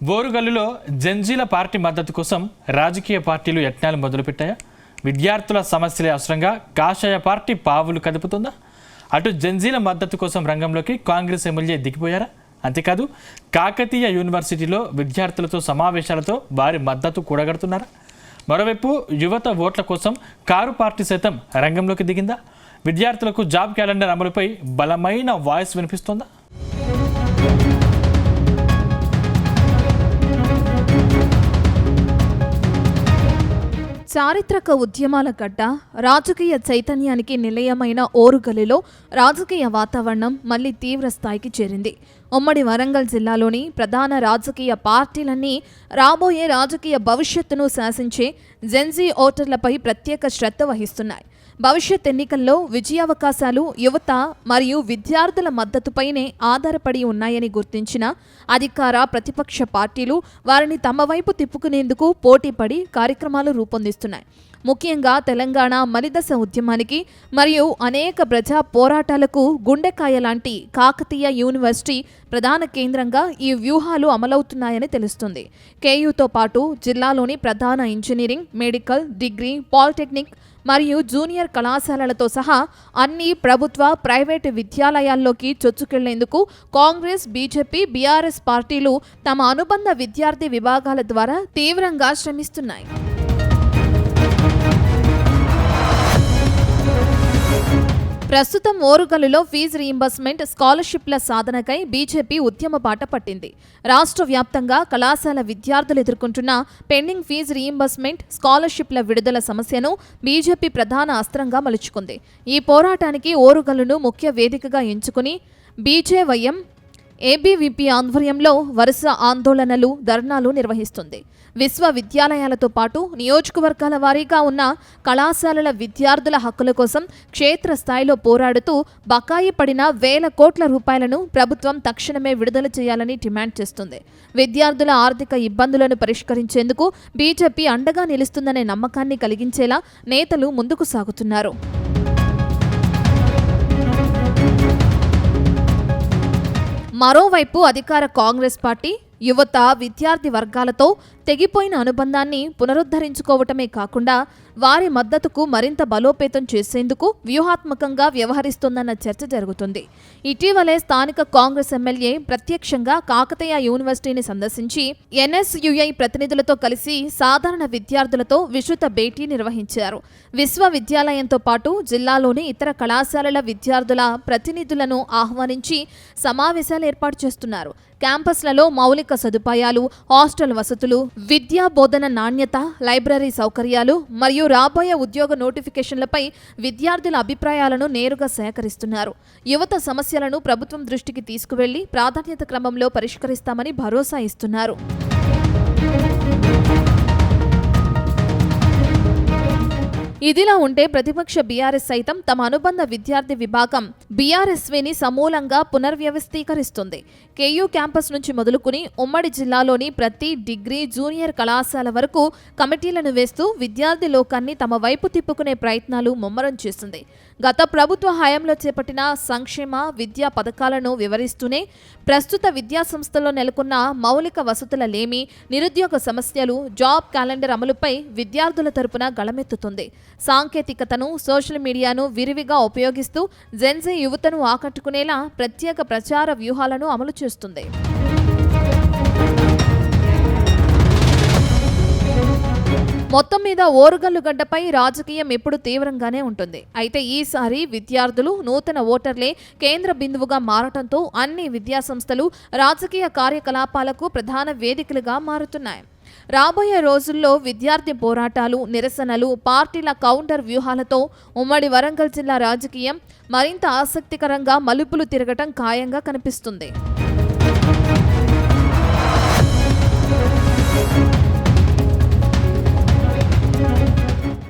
బోరుగల్లులో జంజీల party మద్దతు కోసం రాజకీయ పార్టీలు యత్నాలు మొదలుపెట్టాయా? విద్యార్థుల సమస్యలే అవసరంగా కాషాయ పార్టీ పావులు కదుపుతుందా? అటు జంజీల మద్దతు కోసం రంగంలోకి కాంగ్రెస్ ఎమ్మెల్యే దిగిపోయారా? అంతేకాదు కాకతీయ యూనివర్సిటీలో విద్యార్థులతో సమావేశాలతో వారి మద్దతు కూడగడుతున్నారా? మరోవైపు యువత ఓట్ల కోసం కారు పార్టీ సైతం రంగంలోకి దిగిందా? విద్యార్థులకు జాబ్ క్యాలెండర్ అమలుపై బలమైన వాయిస్ వినిపిస్తోందా? చారిత్రక ఉద్యమాల గడ్డ, రాజకీయ చైతన్యానికి నిలయమైన ఓరుగల్లులో రాజకీయ వాతావరణం మళ్లీ తీవ్ర స్థాయికి చేరింది. ఉమ్మడి వరంగల్ జిల్లాలోని ప్రధాన రాజకీయ పార్టీలన్నీ రాబోయే రాజకీయ భవిష్యత్తును శాసించే జెన్జీ ఓటర్లపై ప్రత్యేక శ్రద్ధ వహిస్తున్నాయి. భవిష్యత్ ఎన్నికల్లో విజయావకాశాలు యువత మరియు విద్యార్థుల మద్దతుపైనే ఆధారపడి ఉన్నాయని గుర్తించిన అధికార ప్రతిపక్ష పార్టీలు వారిని తమ వైపు తిప్పుకునేందుకు పోటీపడి కార్యక్రమాలు రూపొందిస్తున్నాయి. ముఖ్యంగా తెలంగాణ మలిదశ ఉద్యమానికి మరియు అనేక ప్రజా పోరాటాలకు గుండెకాయ లాంటి కాకతీయ యూనివర్సిటీ ప్రధాన కేంద్రంగా ఈ వ్యూహాలు అమలవుతున్నాయని తెలుస్తుంది. కేయూతో పాటు జిల్లాలోని ప్రధాన ఇంజనీరింగ్, మెడికల్, డిగ్రీ, పాలిటెక్నిక్ మరియు జూనియర్ కళాశాలలతో సహా అన్ని ప్రభుత్వ, ప్రైవేటు విద్యాలయాల్లోకి చొచ్చుకెళ్లేందుకు కాంగ్రెస్, బీజేపీ, బీఆర్ఎస్ పార్టీలు తమ అనుబంధ విద్యార్థి విభాగాల ద్వారా తీవ్రంగా శ్రమిస్తున్నాయి. ప్రస్తుతం ఓరుగల్లులో ఫీజు రీయింబర్స్మెంట్, స్కాలర్షిప్ల సాధనకై బీజేపీ ఉద్యమ బాట పట్టింది. రాష్ట్ర వ్యాప్తంగా కళాశాల విద్యార్థులు ఎదుర్కొంటున్న పెండింగ్ ఫీజు రీయింబర్స్మెంట్, స్కాలర్షిప్ల విడుదల సమస్యను బీజేపీ ప్రధాన అస్త్రంగా మలుచుకుంది. ఈ పోరాటానికి ఓరుగల్లును ముఖ్య వేదికగా ఎంచుకుని బీజేవైఎం ఏబీవీపీ ఆధ్వర్యంలో వరుస ఆందోళనలు, ధర్నాలు నిర్వహిస్తుంది. విశ్వవిద్యాలయాలతో పాటు నియోజకవర్గాల వారీగా ఉన్న కళాశాలల విద్యార్థుల హక్కుల కోసం క్షేత్రస్థాయిలో పోరాడుతూ బకాయి పడిన వేల కోట్ల రూపాయలను ప్రభుత్వం తక్షణమే విడుదల చేయాలని డిమాండ్ చేస్తుంది. విద్యార్థుల ఆర్థిక ఇబ్బందులను పరిష్కరించేందుకు బీజేపీ అండగా నిలుస్తుందనే నమ్మకాన్ని కలిగించేలా నేతలు ముందుకు సాగుతున్నారు. మరోవైపు అధికార కాంగ్రెస్ పార్టీ యువత, విద్యార్థి వర్గాలతో తెగిపోయిన అనుబంధాన్ని పునరుద్ధరించుకోవటమే కాకుండా వారి మద్దతుకు మరింత బలోపేతం చేసేందుకు వ్యూహాత్మకంగా వ్యవహరిస్తోందన్న చర్చ జరుగుతుంది. ఇటీవలే స్థానిక కాంగ్రెస్ ఎమ్మెల్యే ప్రత్యక్షంగా కాకతీయ యూనివర్సిటీని సందర్శించి ఎన్ఎస్యుఐ ప్రతినిధులతో కలిసి సాధారణ విద్యార్థులతో విస్తృత భేటీ నిర్వహించారు. విశ్వవిద్యాలయంతో పాటు జిల్లాలోని ఇతర కళాశాలల విద్యార్థుల ప్రతినిధులను ఆహ్వానించి సమావేశాలు ఏర్పాటు చేస్తున్నారు. క్యాంపస్లలో మౌలిక సదుపాయాలు, హాస్టల్ వసతులు, విద్యా బోధన నాణ్యత, లైబ్రరీ సౌకర్యాలు మరియు రాబోయే ఉద్యోగ నోటిఫికేషన్లపై విద్యార్థుల అభిప్రాయాలను నేరుగా సేకరిస్తున్నారు. యువత సమస్యలను ప్రభుత్వం దృష్టికి తీసుకువెళ్లి ప్రాధాన్యత క్రమంలో పరిష్కరిస్తామని భరోసా ఇస్తున్నారు. ఇదిలా ఉంటే ప్రతిపక్ష బీఆర్ఎస్ సైతం తమ అనుబంధ విద్యార్థి విభాగం బీఆర్ఎస్వీని సమూలంగా పునర్వ్యవస్థీకరిస్తుంది. కేయూ క్యాంపస్ నుంచి మొదలుకుని ఉమ్మడి జిల్లాలోని ప్రతి డిగ్రీ, జూనియర్ కళాశాల వరకు కమిటీలను వేస్తూ విద్యార్థి లోకాన్ని తమ వైపు తిప్పుకునే ప్రయత్నాలు ముమ్మరం చేస్తుంది. గత ప్రభుత్వ హయాంలో చేపట్టిన సంక్షేమ విద్యా పథకాలను వివరిస్తూనే ప్రస్తుత విద్యా సంస్థల్లో నెలకొన్న మౌలిక వసతుల లేమి, నిరుద్యోగ సమస్యలు, జాబ్ క్యాలెండర్ అమలుపై విద్యార్థుల తరపున గళమెత్తుతుంది. సాంకేతికతను, సోషల్ మీడియాను విరివిగా ఉపయోగిస్తూ జెన్జీ యువతను ఆకట్టుకునేలా ప్రత్యేక ప్రచార వ్యూహాలను అమలు చేస్తుంది. మొత్తం మీద ఓరుగల్లు గడ్డపై రాజకీయం ఎప్పుడు తీవ్రంగానే ఉంటుంది. అయితే ఈసారి విద్యార్థులు, నూతన ఓటర్లే కేంద్ర బిందువుగా మారటంతో అన్ని విద్యాసంస్థలు రాజకీయ కార్యకలాపాలకు ప్రధాన వేదికలుగా మారుతున్నాయి. రాబోయే రోజుల్లో విద్యార్థి పోరాటాలు, నిరసనలు, పార్టీల కౌంటర్ వ్యూహాలతో ఉమ్మడి వరంగల్ జిల్లా రాజకీయం మరింత ఆసక్తికరంగా మలుపులు తిరగటం ఖాయంగా కనిపిస్తుంది.